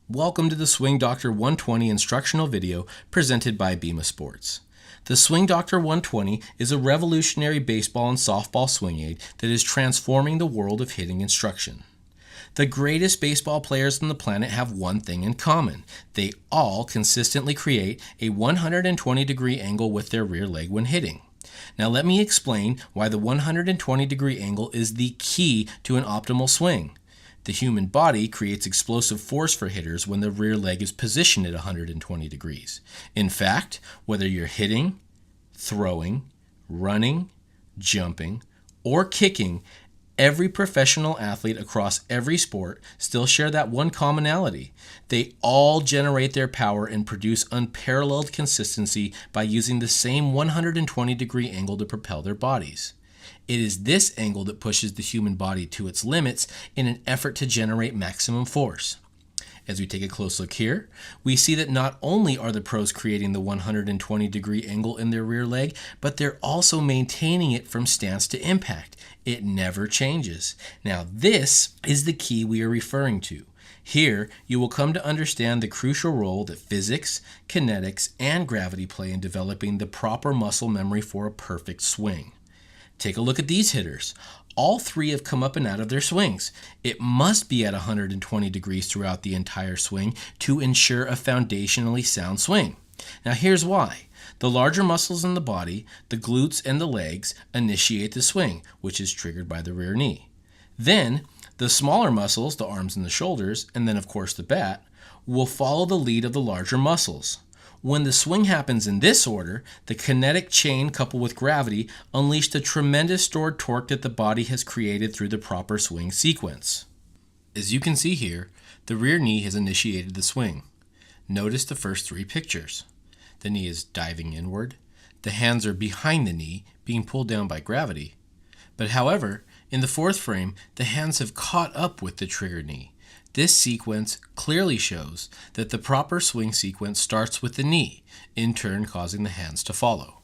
Welcome to the Swing Doctor 120 instructional video presented by Bema Sports. The Swing Doctor 120 is a revolutionary baseball and softball swing aid that is transforming the world of hitting instruction. The greatest baseball players on the planet have one thing in common. They all consistently create a 120-degree angle with their rear leg when hitting. Now let me explain why the 120-degree angle is the key to an optimal swing. The human body creates explosive force for hitters when the rear leg is positioned at 120 degrees. In fact, whether you're hitting, throwing, running, jumping, or kicking, every professional athlete across every sport still share that one commonality. They all generate their power and produce unparalleled consistency by using the same 120-degree angle to propel their bodies. It is this angle that pushes the human body to its limits in an effort to generate maximum force. As we take a close look here, we see that not only are the pros creating the 120-degree angle in their rear leg, but they're also maintaining it from stance to impact. It never changes. Now, this is the key we are referring to. Here, you will come to understand the crucial role that physics, kinetics, and gravity play in developing the proper muscle memory for a perfect swing. Take a look at these hitters. All three have come up and out of their swings. It must be at 120 degrees throughout the entire swing to ensure a foundationally sound swing. Now here's why. The larger muscles in the body, the glutes and the legs, initiate the swing, which is triggered by the rear knee. Then, the smaller muscles, the arms and the shoulders, and then of course the bat, will follow the lead of the larger muscles. When the swing happens in this order, the kinetic chain coupled with gravity unleashed the tremendous stored torque that the body has created through the proper swing sequence. As you can see here, the rear knee has initiated the swing. Notice the first three pictures. The knee is diving inward. The hands are behind the knee, being pulled down by gravity. But however, in the fourth frame, the hands have caught up with the trigger knee. This sequence clearly shows that the proper swing sequence starts with the knee, in turn causing the hands to follow.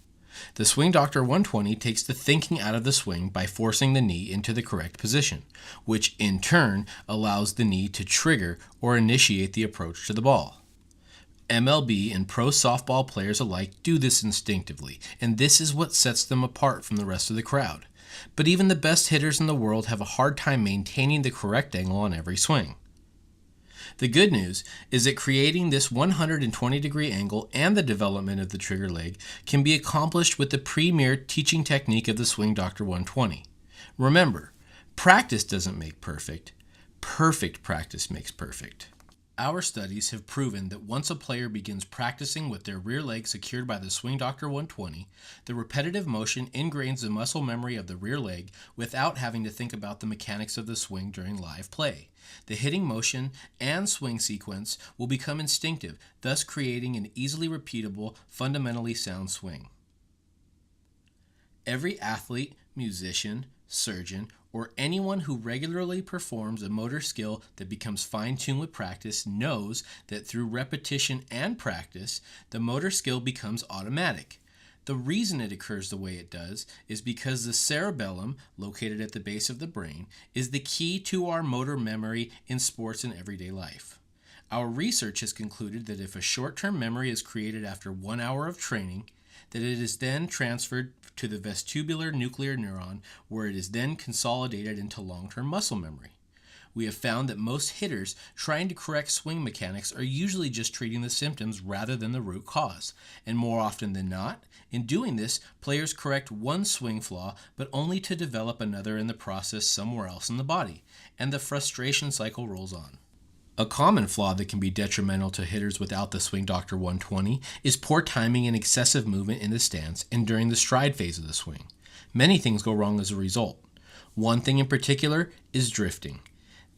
The Swing Doctor 120 takes the thinking out of the swing by forcing the knee into the correct position, which in turn allows the knee to trigger or initiate the approach to the ball. MLB and pro softball players alike do this instinctively, and this is what sets them apart from the rest of the crowd. But even the best hitters in the world have a hard time maintaining the correct angle on every swing. The good news is that creating this 120-degree angle and the development of the trigger leg can be accomplished with the premier teaching technique of the Swing Doctor 120. Remember, practice doesn't make perfect. Perfect practice makes perfect. Our studies have proven that once a player begins practicing with their rear leg secured by the Swing Doctor 120, the repetitive motion ingrains the muscle memory of the rear leg without having to think about the mechanics of the swing during live play. The hitting motion and swing sequence will become instinctive, thus creating an easily repeatable, fundamentally sound swing. Every athlete, musician, surgeon, or anyone who regularly performs a motor skill that becomes fine-tuned with practice knows that through repetition and practice, the motor skill becomes automatic. The reason it occurs the way it does is because the cerebellum, located at the base of the brain, is the key to our motor memory in sports and everyday life. Our research has concluded that if a short-term memory is created after 1 hour of training, that it is then transferred to the vestibular nuclear neuron, where it is then consolidated into long-term muscle memory. We have found that most hitters trying to correct swing mechanics are usually just treating the symptoms rather than the root cause. And more often than not, in doing this, players correct one swing flaw, but only to develop another in the process somewhere else in the body, and the frustration cycle rolls on. A common flaw that can be detrimental to hitters without the Swing Doctor 120 is poor timing and excessive movement in the stance and during the stride phase of the swing. Many things go wrong as a result. One thing in particular is drifting.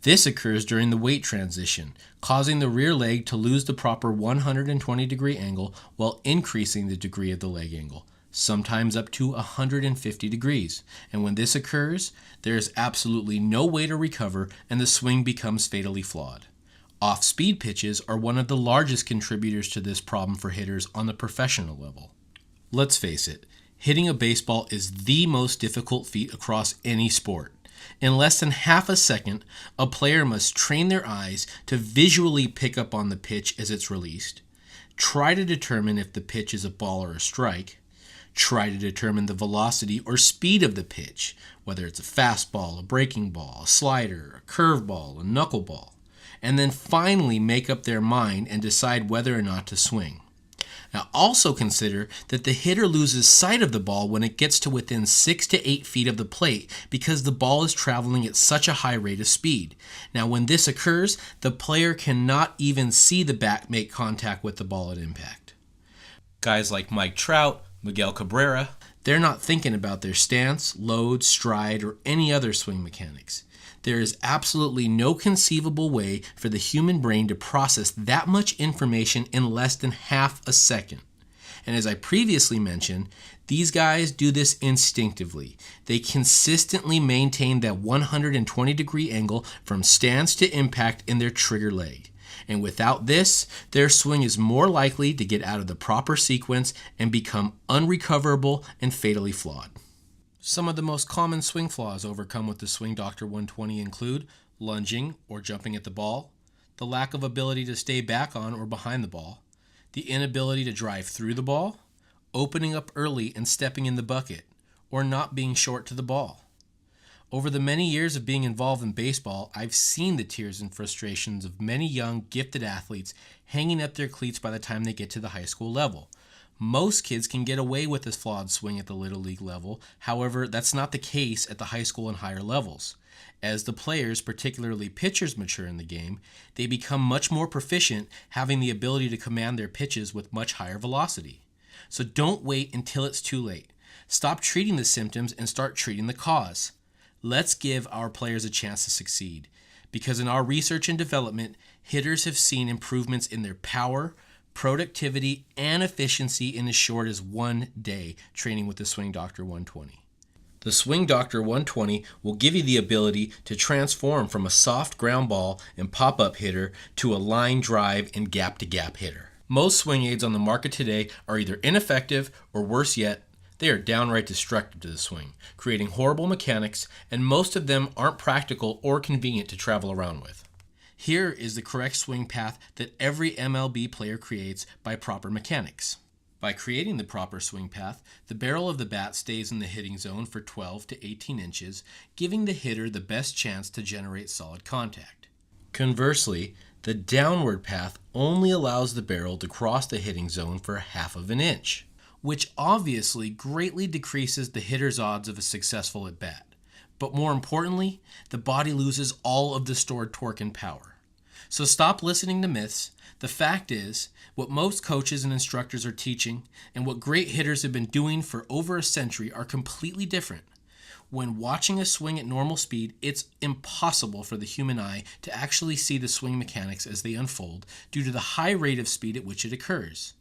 This occurs during the weight transition, causing the rear leg to lose the proper 120-degree angle while increasing the degree of the leg angle, sometimes up to 150 degrees. And when this occurs, there is absolutely no way to recover and the swing becomes fatally flawed. Off-speed pitches are one of the largest contributors to this problem for hitters on the professional level. Let's face it, hitting a baseball is the most difficult feat across any sport. In less than half a second, a player must train their eyes to visually pick up on the pitch as it's released, try to determine if the pitch is a ball or a strike, try to determine the velocity or speed of the pitch, whether it's a fastball, a breaking ball, a slider, a curveball, a knuckleball, and then finally make up their mind and decide whether or not to swing. Now also consider that the hitter loses sight of the ball when it gets to within 6 to 8 feet of the plate because the ball is traveling at such a high rate of speed. Now when this occurs, the player cannot even see the bat make contact with the ball at impact. Guys like Mike Trout, Miguel Cabrera, they're not thinking about their stance, load, stride, or any other swing mechanics. There is absolutely no conceivable way for the human brain to process that much information in less than half a second. And as I previously mentioned, these guys do this instinctively. They consistently maintain that 120-degree angle from stance to impact in their trigger leg. And without this, their swing is more likely to get out of the proper sequence and become unrecoverable and fatally flawed. Some of the most common swing flaws overcome with the Swing Doctor 120 include lunging or jumping at the ball, the lack of ability to stay back on or behind the ball, the inability to drive through the ball, opening up early and stepping in the bucket, or not being short to the ball. Over the many years of being involved in baseball, I've seen the tears and frustrations of many young, gifted athletes hanging up their cleats by the time they get to the high school level. Most kids can get away with this flawed swing at the Little League level. However, that's not the case at the high school and higher levels. As the players, particularly pitchers, mature in the game, they become much more proficient, having the ability to command their pitches with much higher velocity. So don't wait until it's too late. Stop treating the symptoms and start treating the cause. Let's give our players a chance to succeed, because in our research and development, hitters have seen improvements in their power, productivity, and efficiency in as short as 1 day training with the Swing Doctor 120. The Swing Doctor 120 will give you the ability to transform from a soft ground ball and pop-up hitter to a line drive and gap-to-gap hitter. Most swing aids on the market today are either ineffective or, worse yet, they are downright destructive to the swing, creating horrible mechanics, and most of them aren't practical or convenient to travel around with. Here is the correct swing path that every MLB player creates by proper mechanics. By creating the proper swing path, the barrel of the bat stays in the hitting zone for 12 to 18 inches, giving the hitter the best chance to generate solid contact. Conversely, the downward path only allows the barrel to cross the hitting zone for half of an inch, which obviously greatly decreases the hitter's odds of a successful at-bat. But more importantly, the body loses all of the stored torque and power. So stop listening to myths. The fact is, what most coaches and instructors are teaching and what great hitters have been doing for over a century are completely different. When watching a swing at normal speed, it's impossible for the human eye to actually see the swing mechanics as they unfold due to the high rate of speed at which it occurs.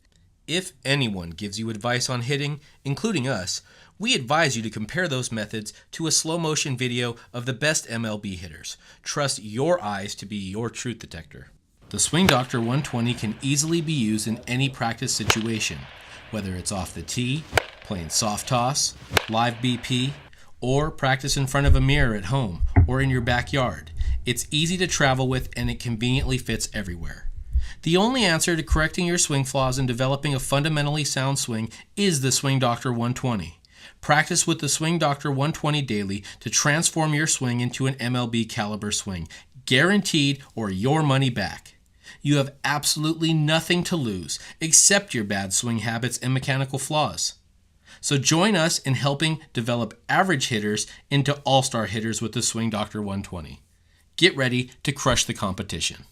If anyone gives you advice on hitting, including us, we advise you to compare those methods to a slow motion video of the best MLB hitters. Trust your eyes to be your truth detector. The Swing Doctor 120 can easily be used in any practice situation, whether it's off the tee, playing soft toss, live BP, or practice in front of a mirror at home or in your backyard. It's easy to travel with and it conveniently fits everywhere. The only answer to correcting your swing flaws and developing a fundamentally sound swing is the Swing Doctor 120. Practice with the Swing Doctor 120 daily to transform your swing into an MLB caliber swing, guaranteed or your money back. You have absolutely nothing to lose except your bad swing habits and mechanical flaws. So join us in helping develop average hitters into all-star hitters with the Swing Doctor 120. Get ready to crush the competition.